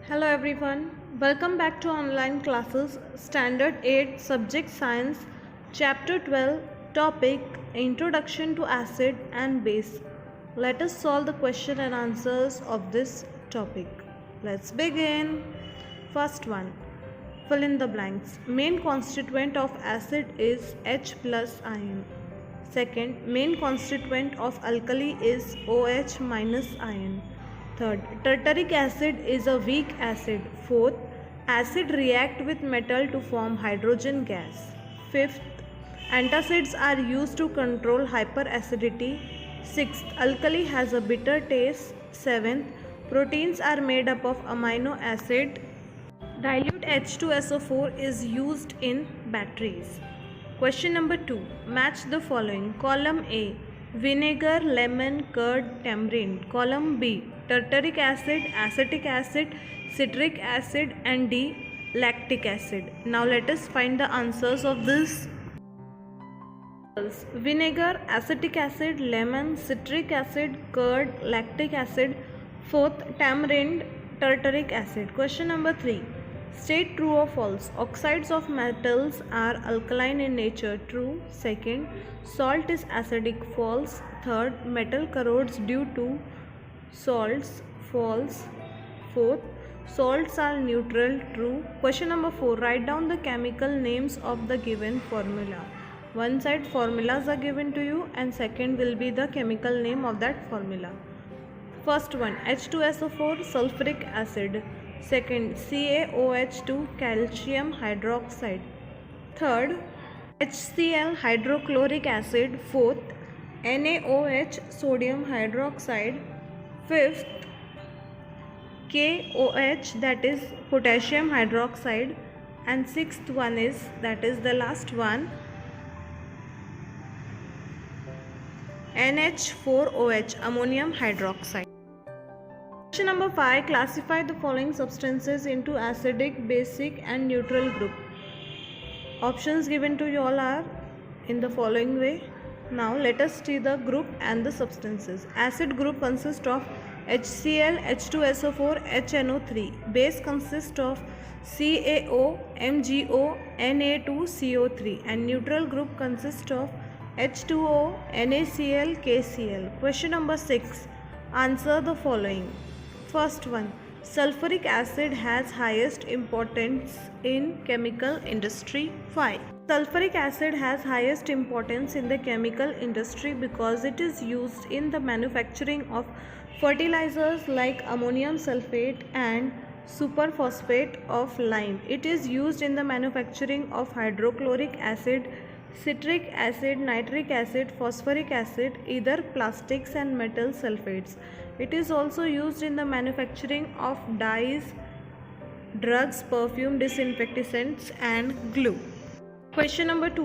Hello everyone, welcome back to online classes Standard 8 Subject Science Chapter 12 Topic Introduction to Acid and Base. Let us solve the question and answers of this topic. Let's begin. First one, fill in the blanks. Main constituent of acid is H plus ion. Second, main constituent of alkali is OH minus ion. Third, tartaric acid is a weak acid. Fourth, acid react with metal to form hydrogen gas. Fifth, antacids are used to control hyperacidity. Sixth, alkali has a bitter taste. Seventh, proteins are made up of amino acid. Dilute H2SO4 is used in batteries. Question number 2. Match the following. Column A, vinegar, lemon, curd, tamarind. Column B, tartaric acid, acetic acid, citric acid, and D, lactic acid. Now let us find the answers of this. Vinegar, acetic acid, lemon, citric acid, curd, lactic acid. Fourth, tamarind, tartaric acid. Question number 3. State true or false. Oxides of metals are alkaline in nature. True. Second, salt is acidic. False. Third, metal corrodes due to salts. False. Fourth, salts are neutral. True. Question number 4. Write down the chemical names of the given formula. One side formulas are given to you and second will be the chemical name of that formula. First one, H2SO4 sulfuric acid. Second, CaOH2 calcium hydroxide. Third, HCl hydrochloric acid. Fourth, NaOH sodium hydroxide. Fifth, KOH, that is potassium hydroxide. And sixth one is, that is the last one, NH4OH ammonium hydroxide. Question number 5. Classify the following substances into acidic, basic and neutral group. Options given to you all are in the following way. Now let us see the group and the substances. Acid group consists of HCl, H2SO4, HNO3. Base consists of CaO, MgO, Na2CO3. And neutral group consists of H2O, NaCl, KCl. Question number 6. Answer the following. First one, sulfuric acid has highest importance in chemical industry. Why? Sulfuric acid has highest importance in the chemical industry because it is used in the manufacturing of fertilizers like ammonium sulfate and superphosphate of lime. It is used in the manufacturing of hydrochloric acid, citric acid, nitric acid, phosphoric acid, either plastics and metal sulfates. It is also used in the manufacturing of dyes, drugs, perfume, disinfectants and glue. Question number 2.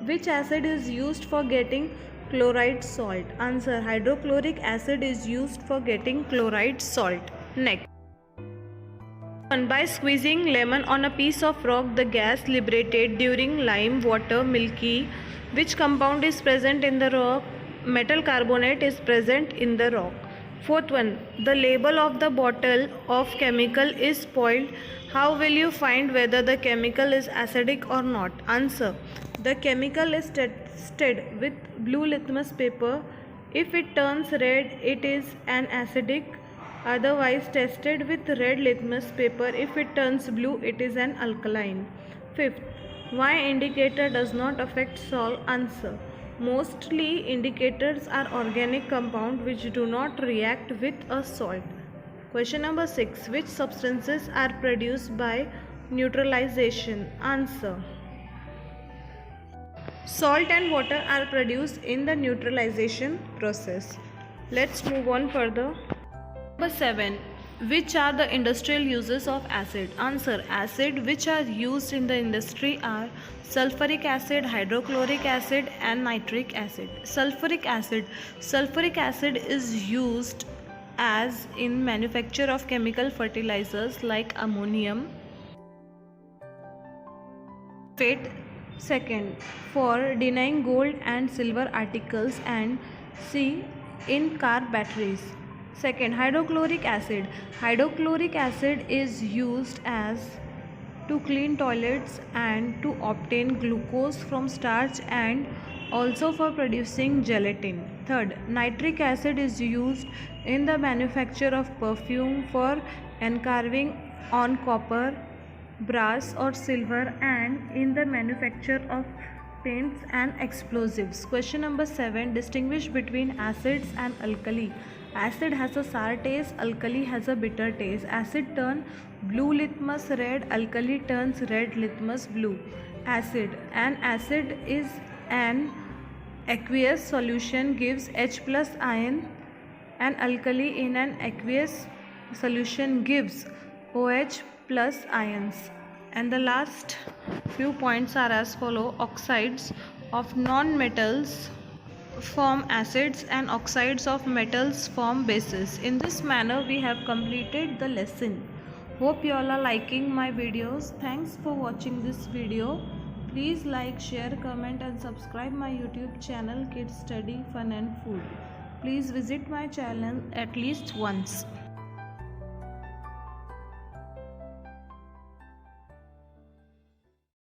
Which acid is used for getting chloride salt? Answer, hydrochloric acid is used for getting chloride salt. Next. By squeezing lemon on a piece of rock, the gas liberated during lime water milky. Which compound is present in the rock? Metal carbonate is present in the rock. Fourth one, the label of the bottle of chemical is spoiled. How will you find whether the chemical is acidic or not? Answer, the chemical is tested with blue litmus paper. If it turns red, it is an acidic. Otherwise tested with red litmus paper. If it turns blue, it is an alkaline. Fifth, why indicator does not affect salt? Answer, mostly indicators are organic compound which do not react with a salt. Question number 6. Which substances are produced by neutralization? Answer, salt and water are produced in the neutralization process. Let's move on further. Number 7. Which are the industrial uses of acid? Answer, acid which are used in the industry are sulfuric acid, hydrochloric acid and nitric acid. Sulfuric acid. Sulfuric acid is used as in manufacture of chemical fertilizers like ammonium sulfate. Second, for denying gold and silver articles, and C, in car batteries. Second, hydrochloric acid. Hydrochloric acid is used as to clean toilets and to obtain glucose from starch and also for producing gelatin. Third, nitric acid is used in the manufacture of perfume for engraving on copper, brass or silver and in the manufacture of paints and explosives. Question number 7. Distinguish between acids and alkali. Acid has a sour taste, alkali has a bitter taste. Acid turns blue litmus red, alkali turns red litmus blue. Acid. An acid is an aqueous solution gives H plus ion. An alkali in an aqueous solution gives OH plus ions. And the last few points are as follow. Oxides of non-metals form acids and oxides of metals form bases. In this manner we have completed the lesson. Hope you all are liking my videos. Thanks for watching this video. Please like, share, comment and subscribe my YouTube channel Kids Study Fun and Food. Please visit my channel at least once.